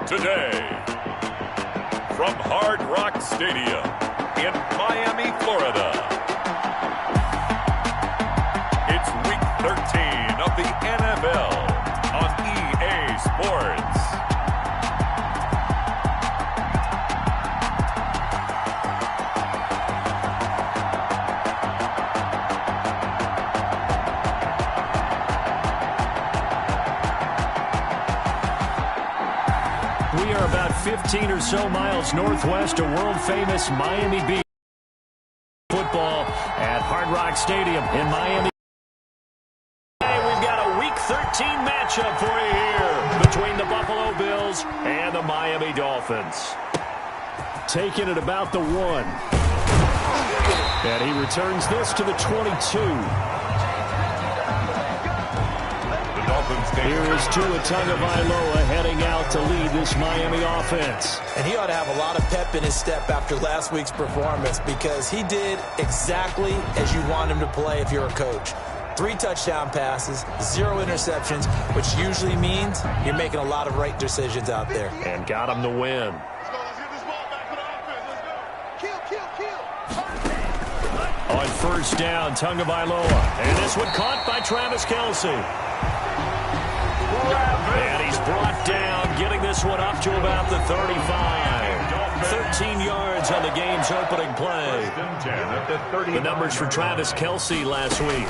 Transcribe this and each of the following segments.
today. From Hard Rock Stadium in Miami, Florida. It's Week 13 of the NFL on EA Sports. We are about 15 or so miles northwest of world-famous Miami Beach football at Hard Rock Stadium in Miami. Hey, we've got a Week 13 matchup for you here between the Buffalo Bills and the Miami Dolphins. Taking it about the 1. And he returns this to the 22. Here is Tua Tagovailoa heading out to lead this Miami offense. And he ought to have a lot of pep in his step after last week's performance because he did exactly as you want him to play if you're a coach. 3 touchdown passes, 0 interceptions, which usually means you're making a lot of right decisions out there. And got him the win. On first down, Tagovailoa. And this one caught by Travis Kelce. And he's brought down, getting this one up to about the 35. 13 yards on the game's opening play. The numbers for Travis Kelce last week.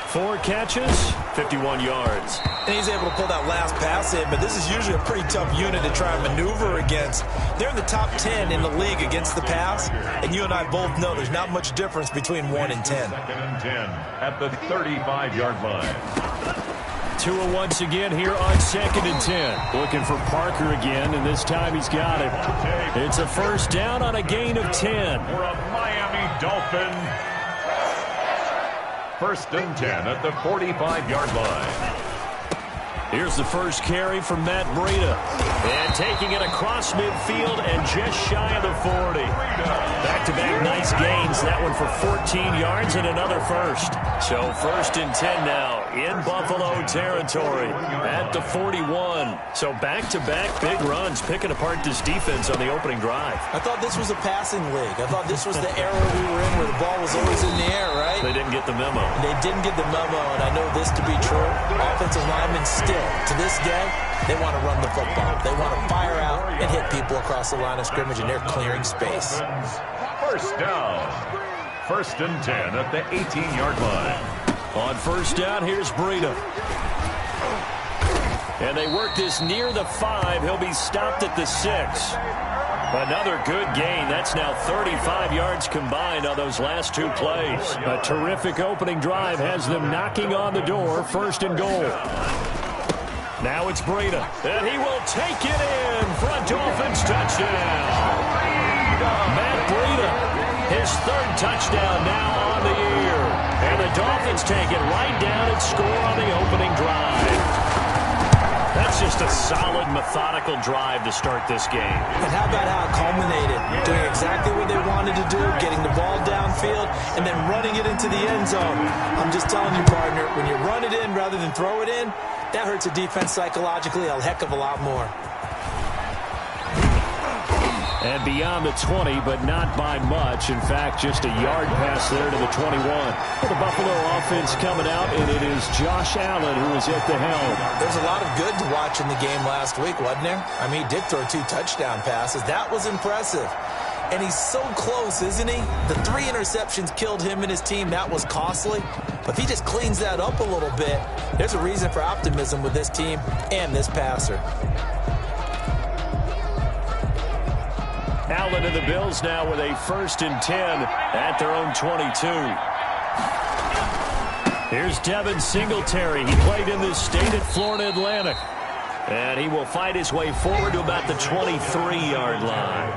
4 catches, 51 yards. And he's able to pull that last pass in, but this is usually a pretty tough unit to try and maneuver against. They're in the top 10 in the league against the pass, and you and I both know there's not much difference between 1 and 10. 2nd and 10 at the 35-yard line. Tua once again here on 2nd and 10. Looking for Parker again, and this time he's got it. It's a first down on a gain of 10. For a Miami Dolphin. 1st and 10 at the 45-yard line. Here's the first carry from Matt Breida. And taking it across midfield and just shy of the 40. Back-to-back nice gains. That one for 14 yards and another first. So 1st and 10 now in Buffalo territory at the 41. So back-to-back big runs picking apart this defense on the opening drive. I thought this was a passing league. I thought this was the era we were in where the ball was always in the air, right? They didn't get the memo. They didn't get the memo, and I know this to be true. Offensive linemen still, to this day, they want to run the football. They want to fire out and hit people across the line of scrimmage, and they're clearing space. First down. 1st and 10 at the 18-yard line. On first down, here's Breida. And they work this near the 5. He'll be stopped at the 6. Another good gain. That's now 35 yards combined on those last 2 plays. A terrific opening drive has them knocking on the door. 1st and goal. Now it's Breida. And he will take it in for a Dolphins touchdown. Matt Breida. His 3rd touchdown now on the year. And the Dolphins take it right down and score on the opening drive. That's just a solid, methodical drive to start this game. And how about how it culminated? Doing exactly what they wanted to do, getting the ball downfield, and then running it into the end zone. I'm just telling you, partner, when you run it in rather than throw it in, that hurts a defense psychologically a heck of a lot more. And beyond the 20, but not by much. In fact, just a yard pass there to the 21. For the Buffalo offense coming out, and it is Josh Allen who is at the helm. There's a lot of good to watch in the game last week, wasn't there? I mean, he did throw 2 touchdown passes. That was impressive. And he's so close, isn't he? The 3 interceptions killed him and his team. That was costly. But if he just cleans that up a little bit, there's a reason for optimism with this team and this passer. Allen and the Bills now with a 1st and 10 at their own 22. Here's Devin Singletary. He played in this state at Florida Atlantic. And he will fight his way forward to about the 23-yard line.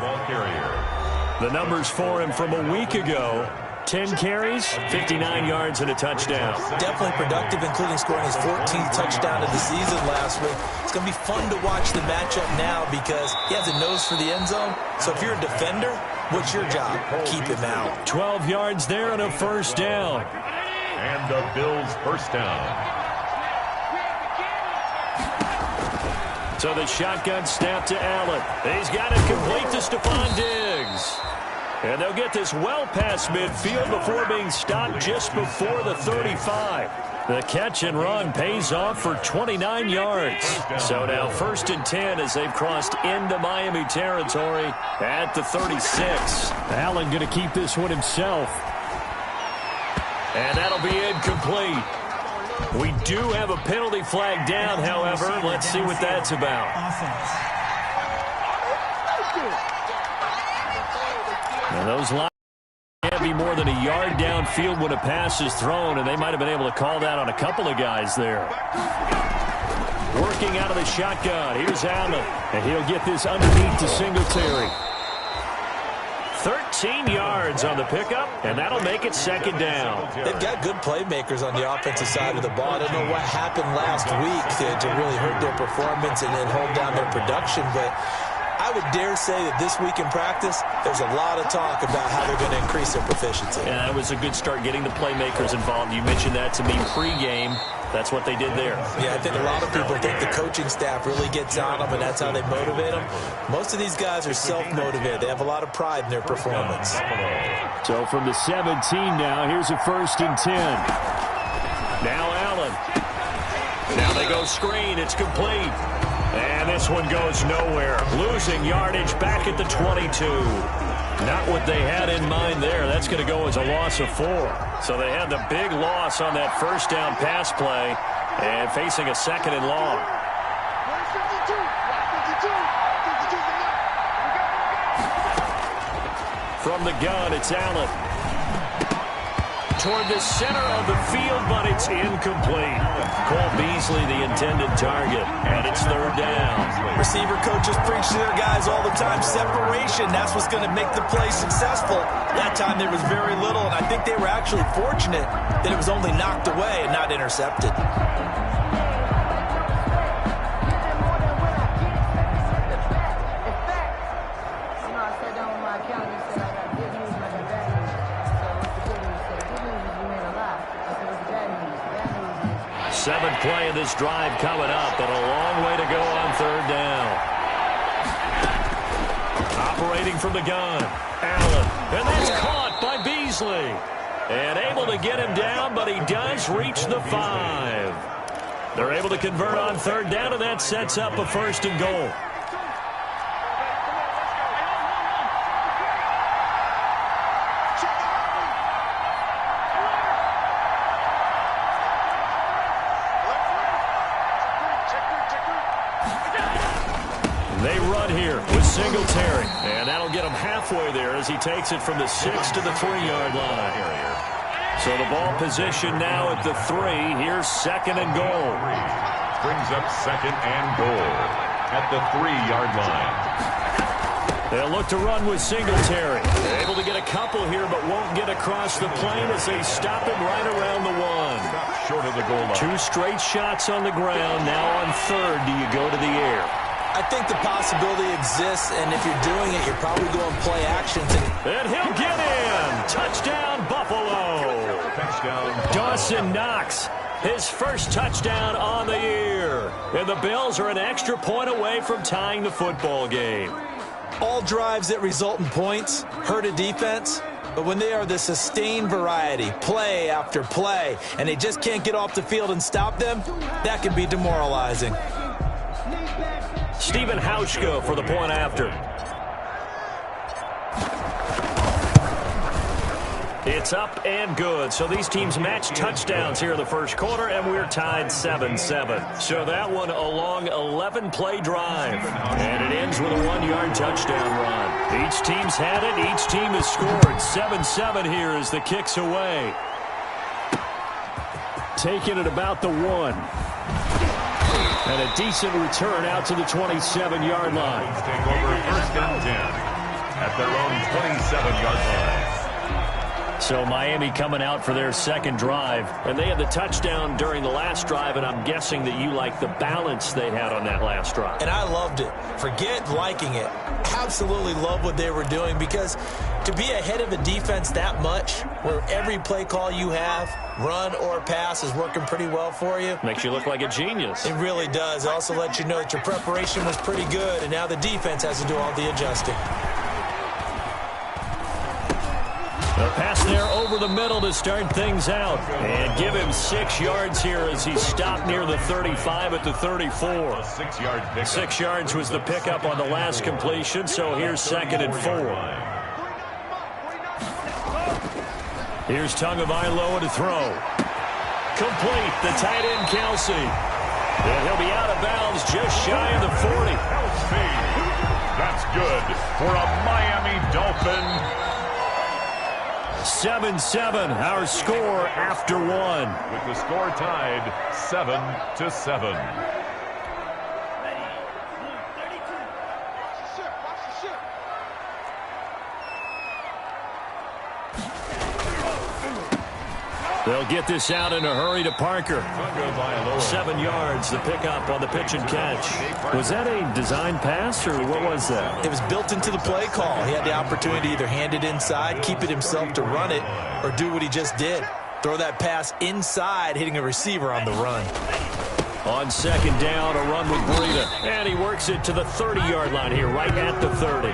The numbers for him from a week ago. 10 carries, 59 yards, and a touchdown. Definitely productive, including scoring his 14th touchdown of the season last week. It's going to be fun to watch the matchup now because he has a nose for the end zone. So if you're a defender, what's your job? Keep him out. 12 yards there and a first down. And the Bills' first down. So the shotgun snap to Allen. He's got it complete to Stephon Diggs. And they'll get this well past midfield before being stopped just before the 35. The catch and run pays off for 29 yards. So now 1st and 10 as they've crossed into Miami territory at the 36. Allen going to keep this one himself. And that'll be incomplete. We do have a penalty flag down, however. Let's see what that's about. Now those lines can't be more than a yard downfield when a pass is thrown, and they might have been able to call that on a couple of guys there. Working out of the shotgun. Here's Allen, and he'll get this underneath to Singletary. 13 yards on the pickup, and that'll make it 2nd down. They've got good playmakers on the offensive side of the ball. I don't know what happened last week to really hurt their performance and then hold down their production, but I would dare say that this week in practice, there's a lot of talk about how they're going to increase their proficiency. Yeah, that was a good start getting the playmakers involved. You mentioned that to me pregame. That's what they did there. Yeah, I think a lot of people think the coaching staff really gets on them, and that's how they motivate them. Most of these guys are self-motivated. They have a lot of pride in their performance. So from the 17 now, here's a 1st and 10. Now Allen. Now they go screen. It's complete. And this one goes nowhere. Losing yardage back at the 22. Not what they had in mind there. That's going to go as a loss of 4. So they had the big loss on that 1st down pass play and facing a 2nd and long. From the gun, it's Allen. Toward the center of the field, but it's incomplete. Cole Beasley, the intended target, and it's 3rd down. Receiver coaches preach to their guys all the time. Separation, that's what's going to make the play successful. That time there was very little, and I think they were actually fortunate that it was only knocked away and not intercepted. Seventh play of this drive coming up, but a long way to go on 3rd down. Operating from the gun, Allen, and that's caught by Beasley. And able to get him down, but he does reach the 5. They're able to convert on 3rd down, and that sets up a 1st and goal. They run here with Singletary, and that'll get him halfway there as he takes it from the 6 to the 3-yard line. So the ball position now at the 3. Here's 2nd and goal. Brings up 2nd and goal at the 3-yard line. They'll look to run with Singletary. They're able to get a couple here, but won't get across the plane as they stop him right around the 1. Short of the goal line. 2 straight shots on the ground. Now on 3rd, do you go to the air? I think the possibility exists, and if you're doing it, you're probably going play actions. And he'll get in. Touchdown, Buffalo. Touchdown. Dawson Knox, his first touchdown on the year. And the Bills are an extra point away from tying the football game. All drives that result in points hurt a defense, but when they are the sustained variety, play after play, and they just can't get off the field and stop them, that can be demoralizing. Stephen Hauschka for the point after. It's up and good. So these teams match touchdowns here in the first quarter, and we're tied 7-7. So that one a long 11-play drive. And it ends with a 1-yard touchdown run. Each team's had it. Each team has scored. 7-7 here as the kick's away. Taking it about the 1. And a decent return out to the 27-yard line. Take over 1st and 10 at their own 27-yard line. So Miami coming out for their second drive. And they had the touchdown during the last drive, and I'm guessing that you like the balance they had on that last drive. And I loved it. Forget liking it. Absolutely love what they were doing, because to be ahead of a defense that much, where every play call you have, run or pass, is working pretty well for you. Makes you look like a genius. It really does. It also lets you know that your preparation was pretty good, and now the defense has to do all the adjusting. A pass there over the middle to start things out. And give him 6 yards here as he stopped near the 35 at the 34. 6 yard pickup. 6 yards was the pickup on the last completion, so here's 2nd and 4. Here's Tagovailoa to throw. Complete, the tight end Kelsey. And he'll be out of bounds just shy of the 40. That's good for a Miami Dolphin. 7-7, our score after 1. With the score tied 7-7. They'll get this out in a hurry to Parker. 7 yards, the pickup on the pitch and catch. Was that a design pass, or what was that? It was built into the play call. He had the opportunity to either hand it inside, keep it himself to run it, or do what he just did. Throw that pass inside, hitting a receiver on the run. On 2nd down, a run with Breida. And he works it to the 30-yard line here, right at the 30.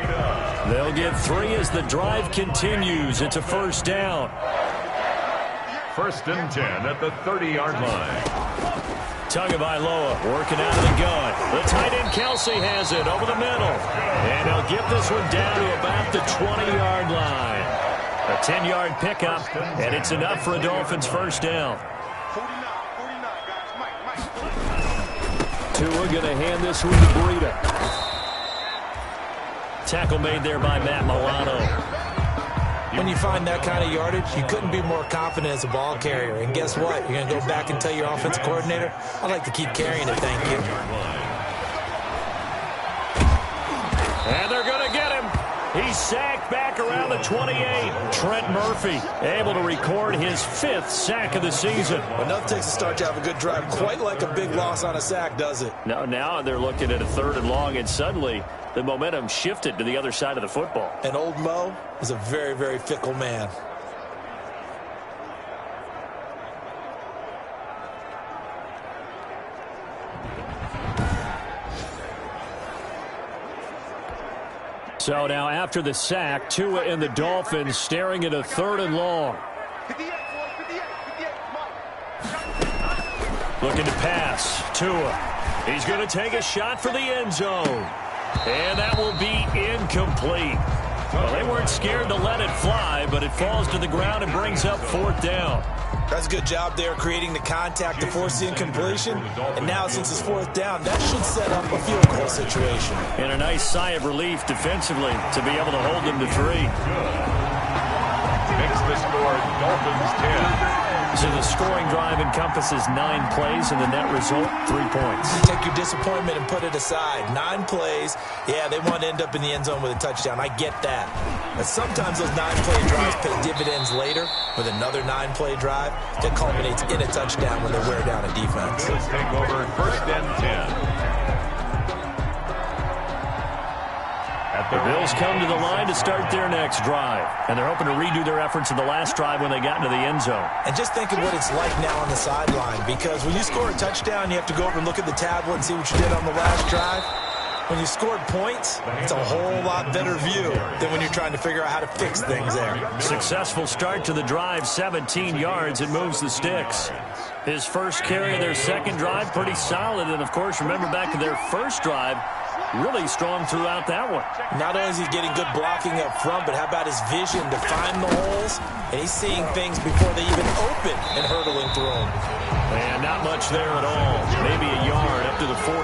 They'll get 3 as the drive continues. It's a 1st down. 1st and 10 at the 30-yard line. Tagovailoa working out of the gun. The tight end Kelsey has it over the middle. And he'll get this one down to about the 20-yard line. A 10-yard pickup, and it's enough for a Dolphins 1st down. Tua going to hand this one to Breida. Tackle made there by Matt Milano. When you find that kind of yardage, you couldn't be more confident as a ball carrier. And guess what? You're going to go back and tell your offensive coordinator, I'd like to keep carrying it, thank you. And they're going to get him. He's sacked back around the 28. Trent Murphy able to record his 5th sack of the season. But nothing takes a start to have a good drive quite like a big loss on a sack, does it? Now they're looking at a 3rd and long, and suddenly the momentum shifted to the other side of the football. And old Mo is a very, very fickle man. So now after the sack, Tua and the Dolphins staring at a 3rd and long. Looking to pass. Tua. He's going to take a shot for the end zone. And that will be incomplete. Well, they weren't scared to let it fly, but it falls to the ground and brings up 4th down. That's a good job there creating the contact to force the incompletion. And now since it's 4th down, that should set up a field goal situation. And a nice sigh of relief defensively to be able to hold them to 3. Makes the score Dolphins 10. So the scoring drive encompasses 9 plays, and the net result, 3 points. Take your disappointment and put it aside. 9 plays. Yeah, they want to end up in the end zone with a touchdown. I get that. But sometimes those 9-play drives pay dividends later with another 9-play drive that culminates in a touchdown when they wear down a defense. Let's take over 1st and 10. The Bills come to the line to start their next drive. And they're hoping to redo their efforts in the last drive when they got into the end zone. And just think of what it's like now on the sideline, because when you score a touchdown, you have to go over and look at the tablet and see what you did on the last drive. When you scored points, it's a whole lot better view than when you're trying to figure out how to fix things there. Successful start to the drive, 17 yards, and moves the sticks. His first carry of their second drive, pretty solid. And, of course, remember back to their first drive, really strong throughout that one. Not only is he getting good blocking up front, but how about his vision to find the holes? And he's seeing things before they even open and hurdling through them. And not much there at all. Maybe a yard up to the 43.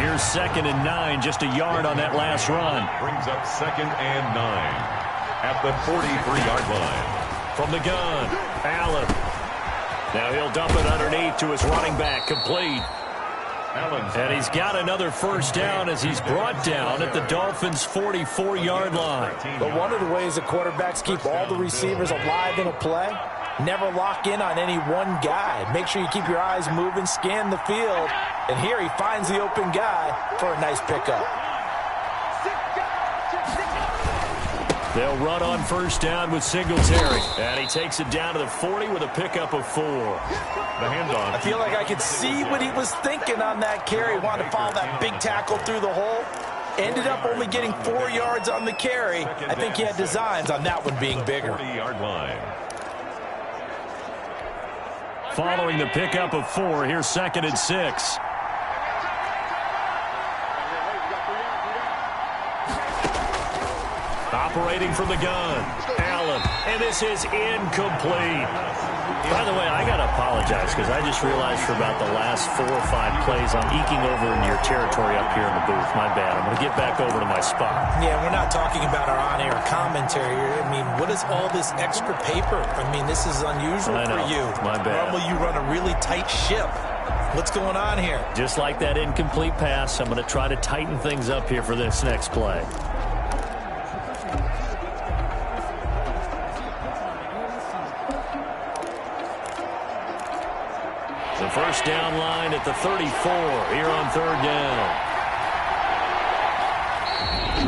Here's 2nd and 9, just a yard on that last run. Brings up 2nd and 9 at the 43-yard line. From the gun, Allen. Now he'll dump it underneath to his running back, complete. And he's got another first down as he's brought down at the Dolphins' 44-yard line. But one of the ways the quarterbacks keep all the receivers alive in a play, never lock in on any one guy. Make sure you keep your eyes moving, scan the field. And here he finds the open guy for a nice pickup. They'll run on first down with Singletary. And he takes it down to the 40 with a pickup of 4. The handoff. I feel like I could see what he was thinking on that carry. Wanted to follow that big tackle through the hole. Ended up only getting 4 yards on the carry. I think he had designs on that one being bigger. 40-yard line. Following the pickup of 4, here's 2nd and 6. Operating from the gun, Allen, and this is incomplete. By the way, I got to apologize because I just realized for about the last 4 or 5 plays I'm eking over into your territory up here in the booth. My bad. I'm going to get back over to my spot. Yeah, we're not talking about our on-air commentary. I mean, what is all this extra paper? I mean, this is unusual for you. My bad. Normally you run a really tight ship. What's going on here? Just like that incomplete pass, I'm going to try to tighten things up here for this next play. The first down line at the 34 here on 3rd down.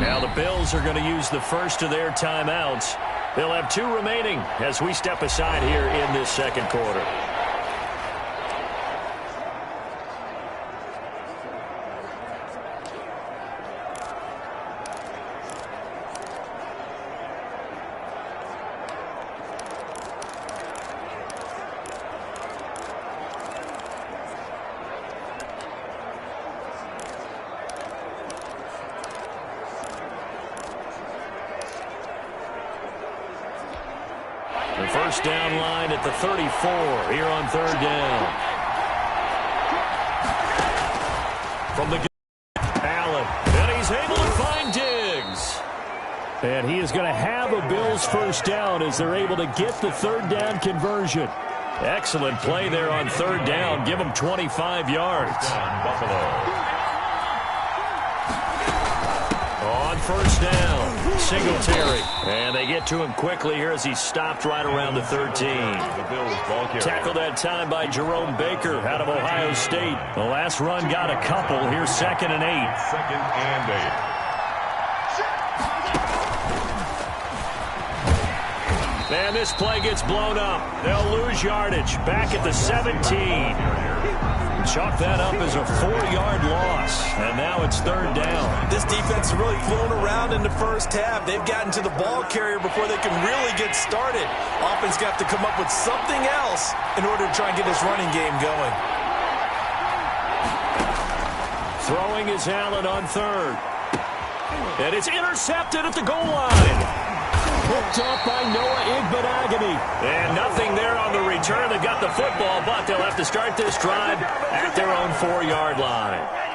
Now the Bills are going to use the first of their timeouts. They'll have 2 remaining as we step aside here in this 2nd quarter. The first down line at the 34 here on 3rd down. From the Allen, and he's able to find Diggs. And he is going to have a Bills first down as they're able to get the 3rd down conversion. Excellent play there on 3rd down. Give him 25 yards. Buffalo. On first down, Singletary. And they get to him quickly here as he stopped right around the 13. The Bills ball carrier. Tackled that time by Jerome Baker out of Ohio State. The last run got a couple. Here's 2nd and 8. 2nd and 8. And this play gets blown up. They'll lose yardage. Back at the 17. Chalk that up as a 4-yard loss. And now it's 3rd down. This defense has really flown around in the first half. They've gotten to the ball carrier before they can really get started. Offense got to come up with something else in order to try and get this running game going. Throwing is Allen on 3rd. And it's intercepted at the goal line. Picked up by Noah Igbenogany. And nothing there on the return. They got the football, but they'll have to start this drive at their own 4-yard line.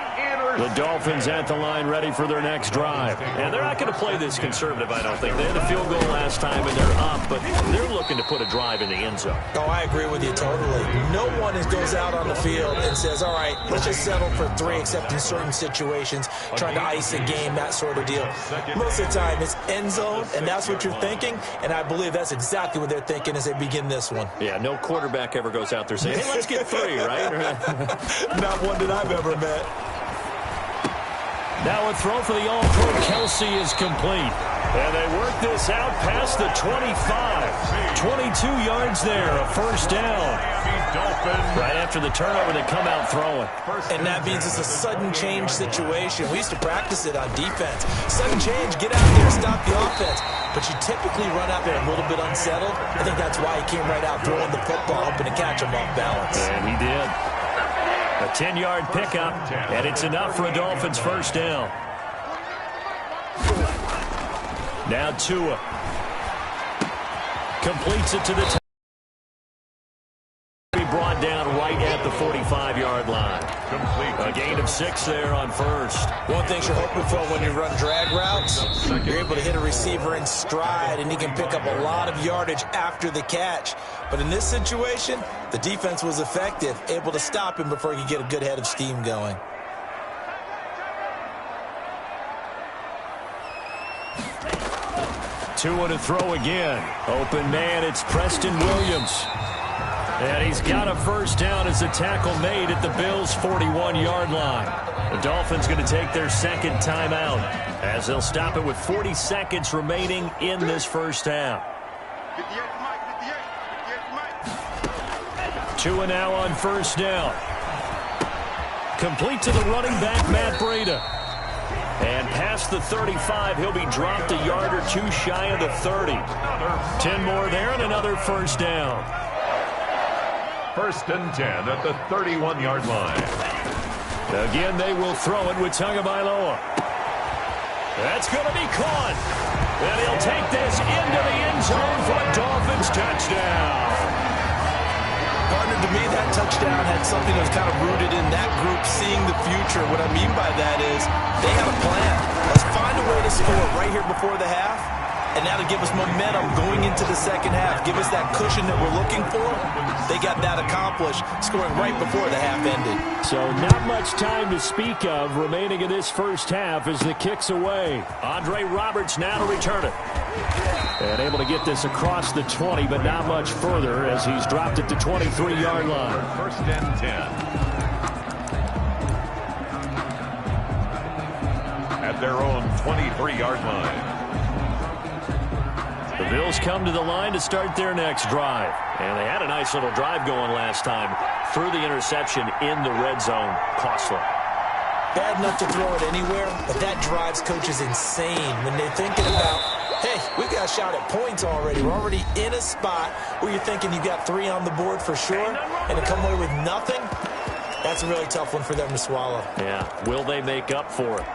The Dolphins at the line ready for their next drive. And they're not going to play this conservative, I don't think. They had a field goal last time, and they're up, but they're looking to put a drive in the end zone. Oh, I agree with you totally. No one goes out on the field and says, all right, let's just settle for 3, except in certain situations, trying to ice a game, that sort of deal. Most of the time, it's end zone, and that's what you're thinking, and I believe that's exactly what they're thinking as they begin this one. Yeah, no quarterback ever goes out there saying, hey, let's get 3, right? Not one that I've ever met. Now a throw for the All-Pro Kelsey is complete. And they work this out past the 25. 22 yards there, a first down. Right after the turnover, they come out throwing. And that means it's a sudden change situation. We used to practice it on defense. Sudden change, get out there, stop the offense. But you typically run out there a little bit unsettled. I think that's why he came right out throwing the football, hoping to catch him off balance. And he did. A 10-yard pickup, and it's enough for a Dolphins first down. Now Tua completes it to the be brought down right at the 45-yard line. Complete A gain of 6 there on first. One thing you're hoping for when you run drag routes, you're able to hit a receiver in stride, and he can pick up a lot of yardage after the catch. But in this situation, the defense was effective, able to stop him before he could get a good head of steam going. Two to throw again. Open man, it's Preston Williams. And he's got a first down as a tackle made at the Bills' 41-yard line. The Dolphins going to take their second timeout as they'll stop it with 40 seconds remaining in this first half. Tua now on first down. Complete to the running back, Matt Breida. And past the 35, he'll be dropped a yard or two shy of the 30. 10 more there and another first down. First and 10 at the 31-yard line. Again, they will throw it with Tagovailoa. That's going to be caught. And he'll take this into the end zone for a Dolphins touchdown. Partner, to me, that touchdown had something that was kind of rooted in that group seeing the future. What I mean by that is they had a plan. Let's find a way to score right here before the half, and now to give us momentum going into the second half, give us that cushion that we're looking for. They got that accomplished, scoring right before the half ended. So not much time to speak of remaining in this first half as the kick's away. Andre Roberts now to return it. And able to get this across the 20, but not much further as he's dropped at the 23-yard line. First and 10. At their own 23-yard line. The Bills come to the line to start their next drive. And they had a nice little drive going last time. Through the interception in the red zone. Costly. Bad enough to throw it anywhere, but that drives coaches insane when they're thinking about, hey, we got a shot at points already. We're already in a spot where you're thinking you got 3 on the board for sure, and to come away with nothing, that's a really tough one for them to swallow. Yeah, will they make up for it?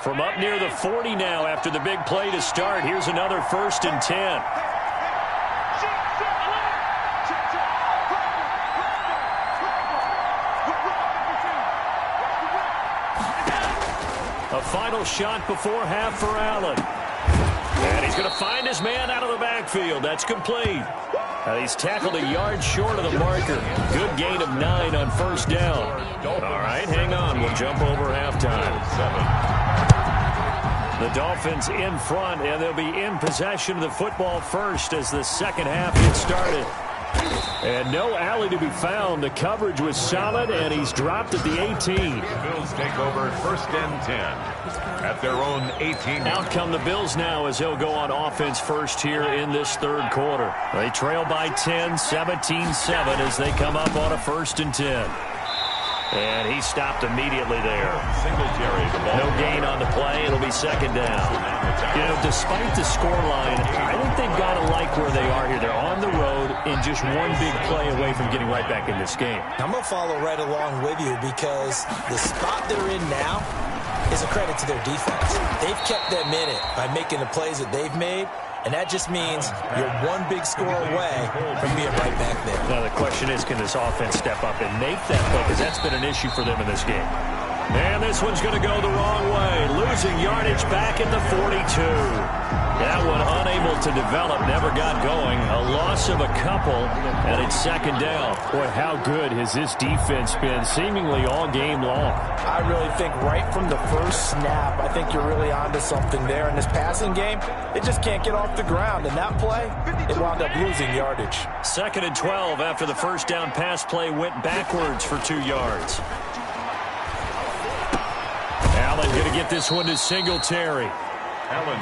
From up near the 40 now after the big play to start. Here's another first and 10. A final shot before half for Allen. And he's going to find his man out of the backfield. That's complete. He's tackled a yard short of the marker. Good gain of 9 on first down. All right, hang on. We'll jump over halftime. The Dolphins in front, and they'll be in possession of the football first as the second half gets started. And no alley to be found. The coverage was solid, and he's dropped at the 18. Bills take over first and 10 at their own 18. Out come the Bills now as they'll go on offense first here in this third quarter. They trail by 10, 17-7 as they come up on a first and 10. And he stopped immediately there. Singletary. No gain on the play. It'll be second down. You know, despite the scoreline, I think they've got to like where they are here. They're on the road and just one big play away from getting right back in this game. I'm going to follow right along with you because the spot they're in now is a credit to their defense. They've kept them in it by making the plays that they've made. And that just means you're one big score away from being right back there. Now the question is, can this offense step up and make that play? Because that's been an issue for them in this game. And this one's going to go the wrong way. Losing yardage back at the 42. That one unable to develop, never got going. A loss of a couple, and it's second down. Boy, how good has this defense been seemingly all game long? I really think right from the first snap, I think you're really onto something there. In this passing game, they just can't get off the ground. And that play, they wound up losing yardage. Second and 12 after the first down pass play went backwards for 2 yards. Allen going to get this one to Singletary.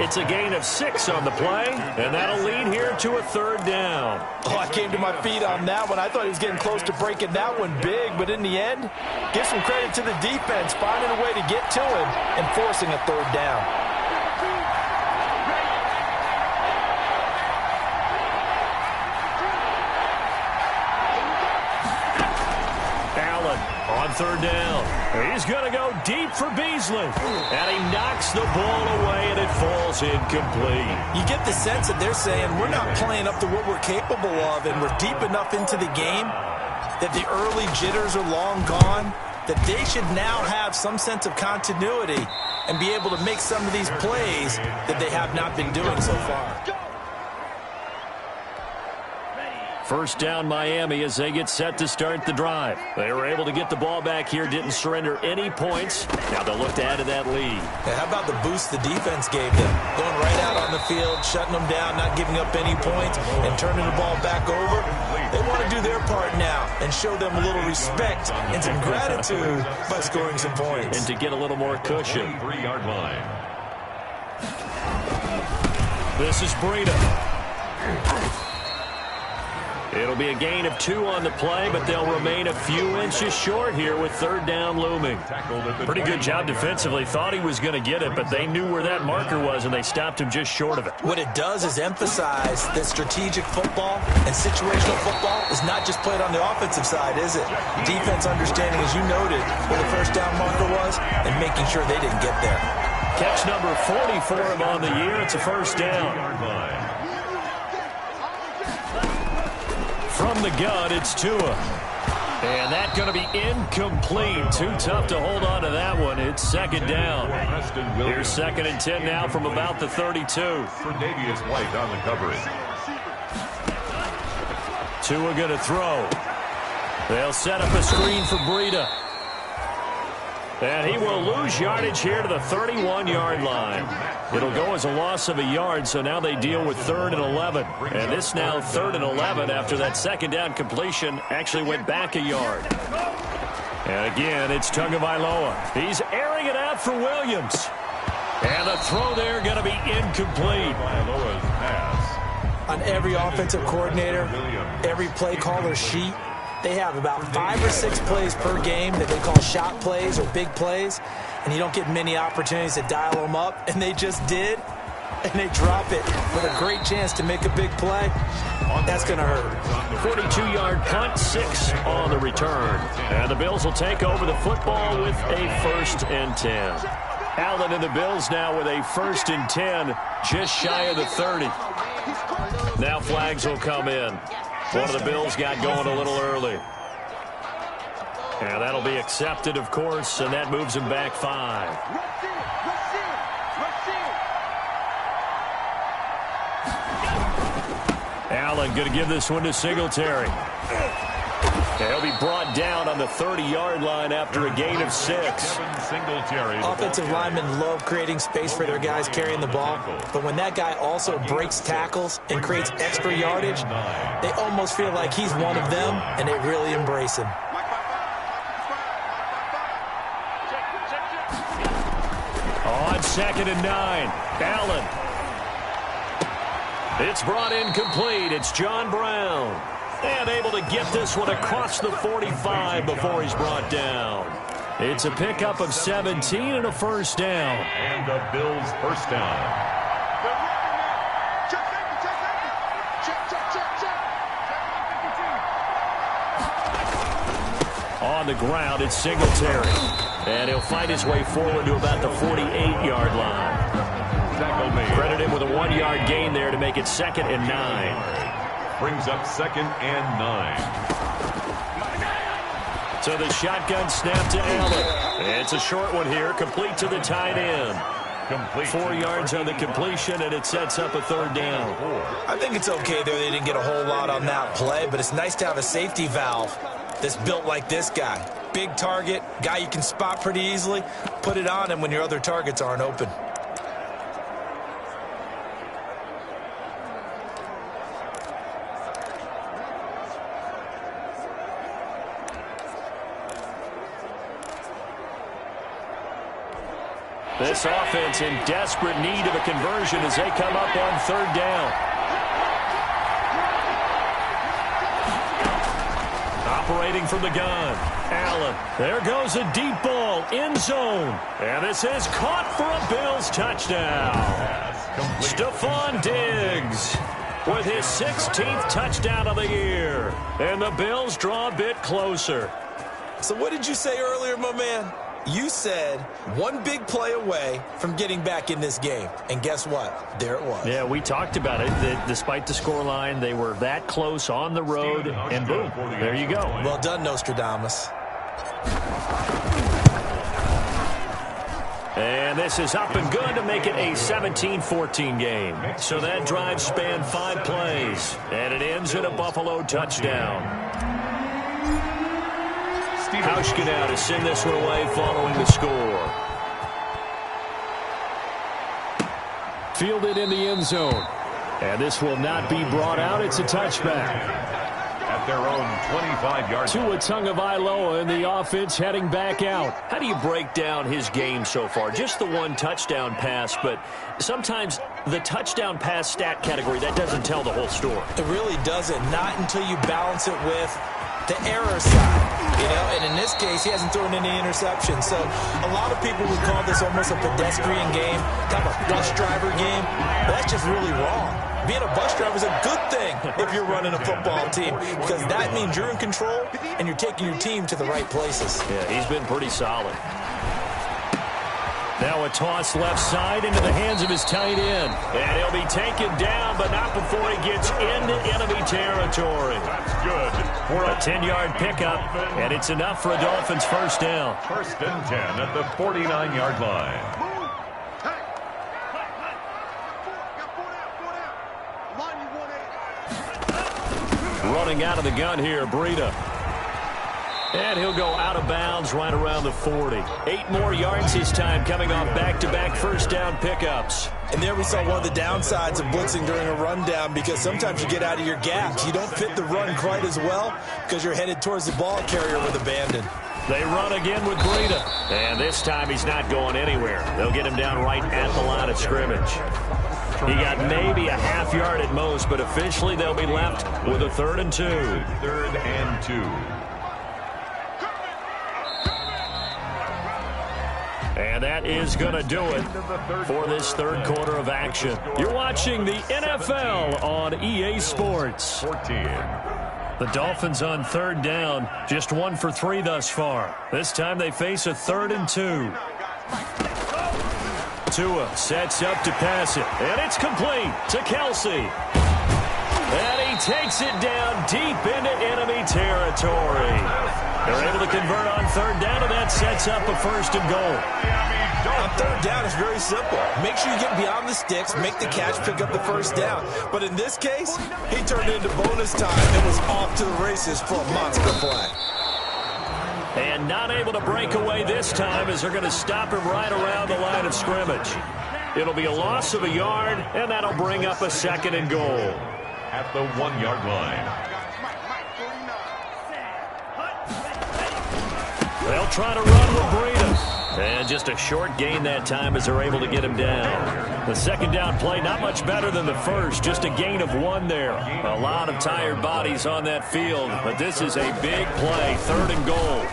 It's a gain of 6 on the play, and that'll lead here to a third down. Oh, I came to my feet on that one. I thought he was getting close to breaking that one big, but in the end, give some credit to the defense, finding a way to get to him and forcing a third down. On third down, he's going to go deep for Beasley. And he knocks the ball away, and it falls incomplete. You get the sense that they're saying we're not playing up to what we're capable of, and we're deep enough into the game that the early jitters are long gone, that they should now have some sense of continuity and be able to make some of these plays that they have not been doing so far. First down Miami as they get set to start the drive. They were able to get the ball back here, didn't surrender any points. Now they'll look to add to that lead. Yeah, how about the boost the defense gave them? Going right out on the field, shutting them down, not giving up any points, and turning the ball back over. They want to do their part now and show them a little respect and some gratitude by scoring some points. And to get a little more cushion. 3-yard line. This is Breida. It'll be a gain of 2 on the play, but they'll remain a few inches short here with third down looming. Pretty good job defensively. Thought he was going to get it, but they knew where that marker was, and they stopped him just short of it. What it does is emphasize that strategic football and situational football is not just played on the offensive side, is it? Defense understanding, as you noted, where the first down marker was and making sure they didn't get there. Catch number 40 for him on the year. It's a first down. From the gun, it's Tua. And that's going to be incomplete. Too tough to hold on to that one. It's second down. Here's 2nd and 10 now from about the 32. For Davius White on the coverage. Tua going to throw. They'll set up a screen for Breida. And he will lose yardage here to the 31-yard line. It'll go as a loss of a yard, so now they deal with 3rd and 11. And this now 3rd and 11 after that second down completion actually went back a yard. And again, it's Tagovailoa. He's airing it out for Williams. And the throw there going to be incomplete. On every offensive coordinator, every play caller sheet, they have about 5 or 6 plays per game that they call shot plays or big plays, and you don't get many opportunities to dial them up, and they just did, and they drop it with a great chance to make a big play. That's going to hurt. 42-yard punt, 6 on the return. And the Bills will take over the football with a 1st and 10. Allen and the Bills now with a 1st and 10, just shy of the 30. Now flags will come in. One of the Bills got going a little early. And that'll be accepted, of course, and that moves him back 5. Allen going to give this one to Singletary. He'll be brought down on the 30-yard line after a gain of 6. Offensive linemen love creating space for their guys carrying the ball, but when that guy also breaks tackles and creates extra yardage, they almost feel like he's one of them, and they really embrace him. On 2nd and 9, Allen. It's brought in complete. It's John Brown. And able to get this one across the 45 before he's brought down. It's a pickup of 17 and a 1st down. And the Bills' 1st down. On the ground, it's Singletary. And he'll fight his way forward to about the 48-yard line. Credit him with a 1-yard gain there to make it 2nd and 9. Brings up 2nd and 9. So the shotgun snap to Allen. It's a short one here, complete to the tight end. 4 yards on the completion, and it sets up a 3rd down. I think it's okay there. They didn't get a whole lot on that play, but it's nice to have a safety valve that's built like this guy. Big target, guy you can spot pretty easily. Put it on him when your other targets aren't open. This offense in desperate need of a conversion as they come up on 3rd down. Operating from the gun. Allen. There goes a deep ball. End zone. And this is caught for a Bills touchdown. Stephon Diggs with his 16th touchdown of the year. And the Bills draw a bit closer. So what did you say earlier, my man? You said one big play away from getting back in this game. And guess what? There it was. Yeah, we talked about it. That despite the scoreline, they were that close on the road, and boom, there you go. Well done, Nostradamus. And this is up and good to make it a 17-14 game. So that drive spanned 5 plays, and it ends in a Buffalo touchdown. Hauschka now to send this one away following the score. Fielded in the end zone. And this will not be brought out. It's a touchback. At their own 25-yard line. Tua Tagovailoa in the offense heading back out. How do you break down his game so far? Just the one touchdown pass, but sometimes the touchdown pass stat category, that doesn't tell the whole story. It really doesn't. Not until you balance it with the error side, and in this case, he hasn't thrown any interceptions. So a lot of people would call this almost a pedestrian game, kind of a bus driver game. That's just really wrong. Being a bus driver is a good thing if you're running a football team, because that means you're in control and you're taking your team to the right places. Yeah, he's been pretty solid. Now a toss left side into the hands of his tight end. And he'll be taken down, but not before he gets into enemy territory. That's good. For a 10-yard pickup, and it's enough for a Dolphins first down. First and 10 at the 49-yard line. Running out of the gun here, Breida. And he'll go out of bounds right around the 40. 8 more yards this time, coming off back-to-back first down pickups. And there we saw one of the downsides of blitzing during a rundown, because sometimes you get out of your gaps. You don't fit the run quite as well because you're headed towards the ball carrier with abandon. They run again with Breida. And this time he's not going anywhere. They'll get him down right at the line of scrimmage. He got maybe a half yard at most, but officially they'll be left with a 3rd and 2. 3rd and 2. And that is going to do it for this third quarter of action. You're watching the NFL on EA Sports. 14. The Dolphins on 3rd down, just 1 for 3 thus far. This time they face a 3rd and 2. Tua sets up to pass it, and it's complete to Kelsey. And he takes it down deep into enemy territory. They're able to convert on 3rd down, and that sets up a 1st and goal. On 3rd down, it's very simple. Make sure you get beyond the sticks, make the catch, pick up the 1st down. But in this case, he turned it into bonus time and was off to the races for a monster play. And not able to break away this time, as they're going to stop him right around the line of scrimmage. It'll be a loss of a yard, and that'll bring up a 2nd and goal. At the 1-yard line. They'll try to run with Breida. And just a short gain that time as they're able to get him down. The 2nd down play, not much better than the first. Just a gain of 1 there. A lot of tired bodies on that field. But this is a big play. 3rd and goal.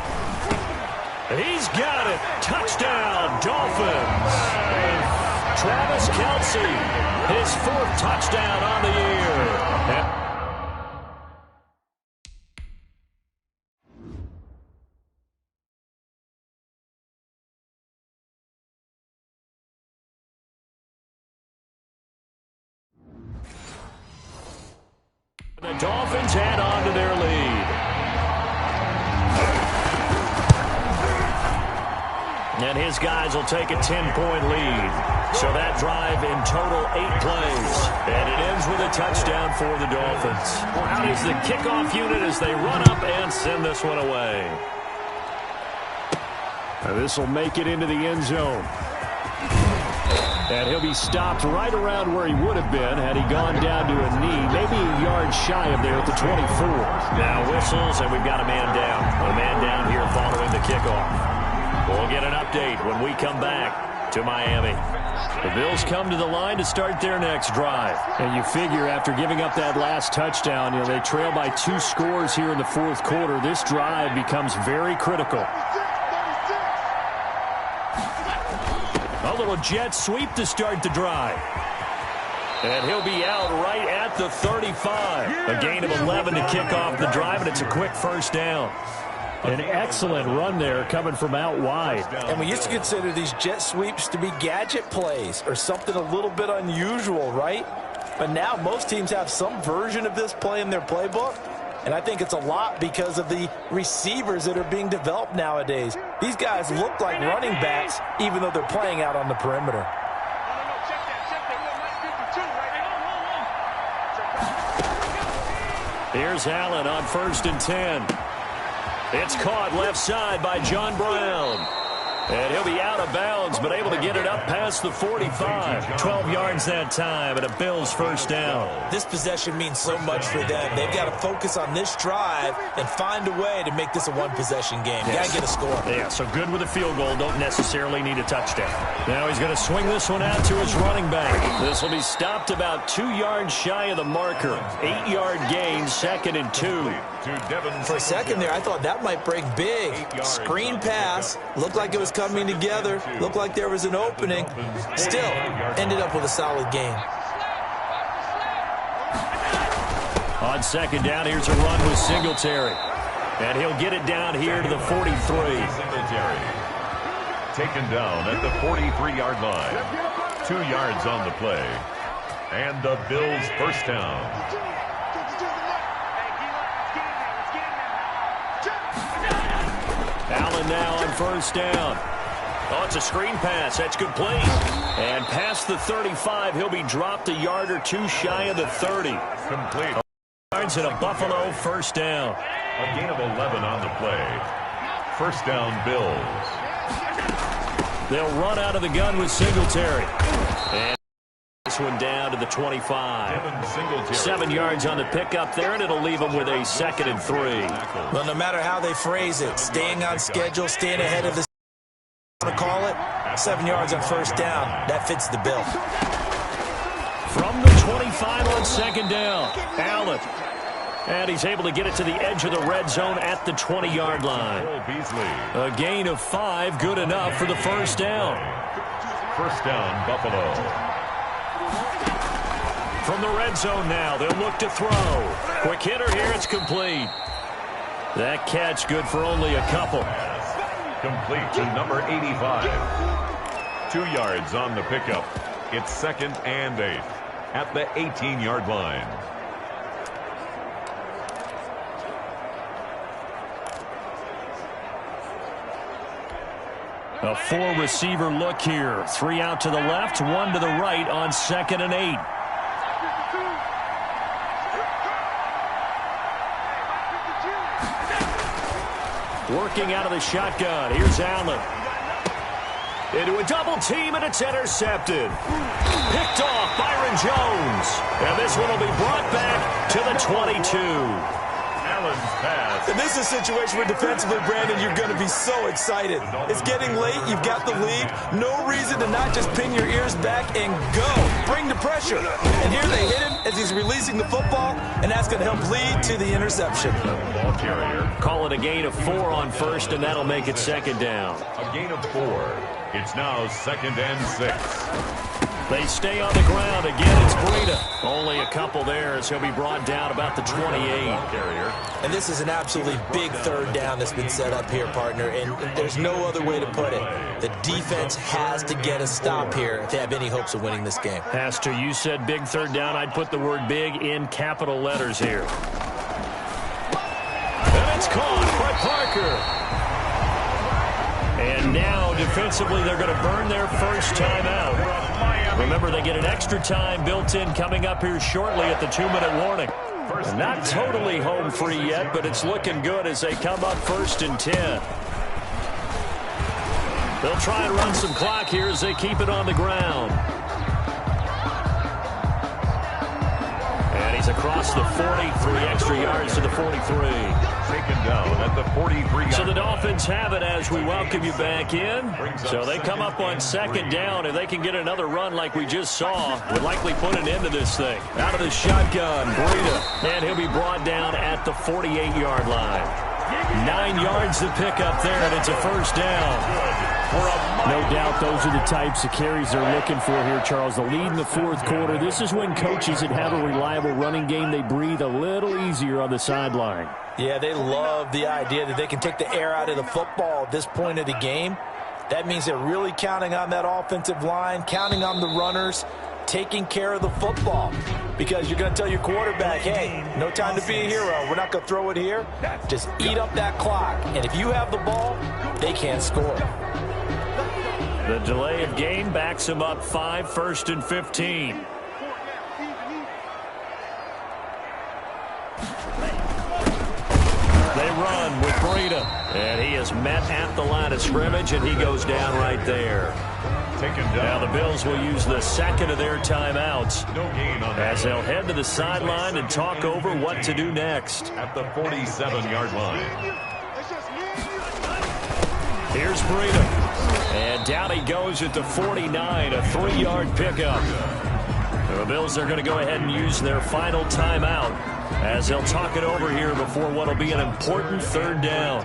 He's got it. Touchdown, Dolphins. Travis Kelce, his 4th touchdown on the year. The Dolphins add on to their lead. And his guys will take a 10-point lead. So that drive in total 8 plays. And it ends with a touchdown for the Dolphins. Out is the kickoff unit as they run up and send this one away. This will make it into the end zone. And he'll be stopped right around where he would have been had he gone down to a knee, maybe a yard shy of there at the 24. Now whistles, and we've got a man down. A man down here following the kickoff. We'll get an update when we come back to Miami. The Bills come to the line to start their next drive. And you figure after giving up that last touchdown, they trail by 2 scores here in the 4th quarter. This drive becomes very critical. A little jet sweep to start the drive. And he'll be out right at the 35. A gain of 11 to kick off the drive, and it's a quick 1st down. An excellent run there coming from out wide. And we used to consider these jet sweeps to be gadget plays or something a little bit unusual, right? But now most teams have some version of this play in their playbook. And I think it's a lot because of the receivers that are being developed nowadays. These guys look like running backs even though they're playing out on the perimeter. Here's Allen on 1st and 10. It's caught left side by John Brown. And he'll be out of bounds, but able to get it up past the 45. 12 yards that time, and a Bills first down. This possession means so much for them. They've got to focus on this drive and find a way to make this a one-possession game. You got to get a score. Yeah, so good with a field goal. Don't necessarily need a touchdown. Now he's going to swing this one out to his running back. This will be stopped about 2 yards shy of the marker. 8-yard gain, 2nd and 2. For a second there, I thought that might break big. Screen pass. Looked like it was coming together. Looked like there was an opening. Still, ended up with a solid game. On 2nd down, here's a run with Singletary. And he'll get it down here to the 43. Singletary taken down at the 43-yard line. 2 yards on the play. And the Bills first down. Allen now on 1st down. Oh, it's a screen pass. That's complete. And past the 35, he'll be dropped a yard or two shy of the 30. Complete. Yards and a Buffalo first down. A gain of 11 on the play. First down, Bills. They'll run out of the gun with Singletary. And this one down to the 25. 7 yards on the pickup there, and it'll leave them with a 2nd and 3. Well, no matter how they phrase it, staying on schedule, staying ahead of the to call it, 7 yards on 1st down. That fits the bill. From the 25 on 2nd down, Allen. And he's able to get it to the edge of the red zone at the 20-yard line. A gain of 5, good enough for the first down. First down, Buffalo. From the red zone now, they'll look to throw. Quick hitter here, it's complete. That catch good for only a couple. Complete to number 85. 2 yards on the pickup. It's 2nd and 8 at the 18-yard line. A 4-receiver look here. 3 out to the left, 1 to the right on 2nd and 8. Working out of the shotgun. Here's Allen. Into a double team, and it's intercepted. Picked off Byron Jones. And this one will be brought back to the 22. Allen's pass. And this is a situation where defensively, Brandon, you're going to be so excited. It's getting late. You've got the lead. No reason to not just pin your ears back and go. Bring the pressure. And here they hit him as he's releasing the football, and that's going to help lead to the interception. Ball carrier. Call it a gain of 4 on 1st, and that'll make it 2nd down. A gain of 4. It's now 2nd and 6. They stay on the ground. Again, it's Breida. Only a couple there as he'll be brought down about the 28. And this is an absolutely big 3rd down that's been set up here, partner, and there's no other way to put it. The defense has to get a stop here if they have any hopes of winning this game. Pastor, you said big 3rd down. I'd put the word big in capital letters here. And it's caught by Parker. And now, defensively, they're going to burn their first timeout. Remember, they get an extra time built in coming up here shortly at the 2-minute warning. Not totally home free yet, but it's looking good as they come up 1st and 10. They'll try and run some clock here as they keep it on the ground. And he's across the 40, 3 extra yards to the 43. Taken down at the 43. So the Dolphins have it as we welcome you back in. So they come up on 2nd down. If they can get another run like we just saw, would likely put an end to this thing. Out of the shotgun, Breida. And he'll be brought down at the 48-yard line. 9 yards to pick up there, and it's a first down. No doubt those are the types of carries they're looking for here, Charles. The lead in the fourth quarter. This is when coaches that have a reliable running game, they breathe a little easier on the sideline. Yeah, they love the idea that they can take the air out of the football at this point of the game. That means they're really counting on that offensive line, counting on the runners, taking care of the football. Because you're going to tell your quarterback, hey, no time to be a hero. We're not going to throw it here. Just eat up that clock. And if you have the ball, they can't score. The delay of game backs him up 5, 1st and 15. They run with Breida. And he is met at the line of scrimmage, and he goes down right there. Now the Bills will use the second of their timeouts as they'll head to the sideline and talk over what to do next. At the 47-yard line. Here's Breida. And down he goes at the 49, a 3-yard pickup. The Bills are going to go ahead and use their final timeout as they'll talk it over here before what will be an important third down.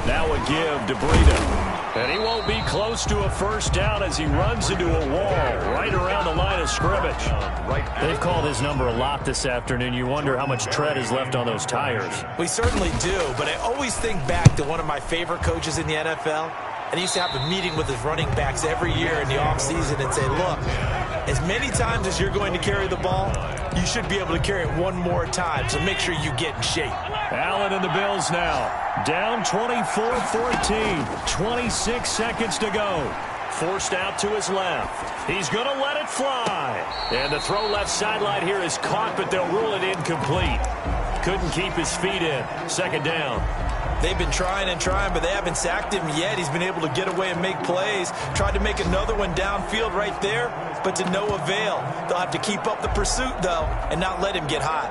Now a give to Breida. And he won't be close to a first down as he runs into a wall right around the line of scrimmage. They've called his number a lot this afternoon. You wonder how much tread is left on those tires. We certainly do, but I always think back to one of my favorite coaches in the NFL. And he used to have a meeting with his running backs every year in the offseason and say, look, as many times as you're going to carry the ball, you should be able to carry it one more time, so make sure you get in shape. Allen and the Bills now. Down 24-14. 26 seconds to go. Forced out to his left. He's going to let it fly. And the throw left sideline here is caught, but they'll rule it incomplete. Couldn't keep his feet in. Second down. They've been trying and trying, but they haven't sacked him yet. He's been able to get away and make plays. Tried to make another one downfield right there, but to no avail. They'll have to keep up the pursuit, though, and not let him get hot.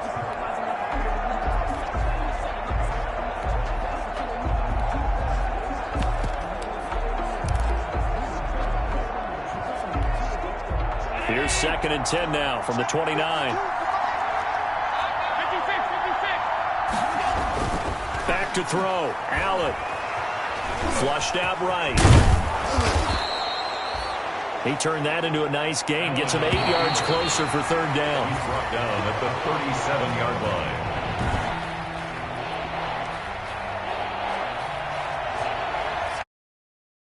Here's 2nd and 10 now from the 29. Back to throw. Allen. Flushed out right. He turned that into a nice gain. Gets him 8 yards closer for third down. He's brought down at the 37-yard line.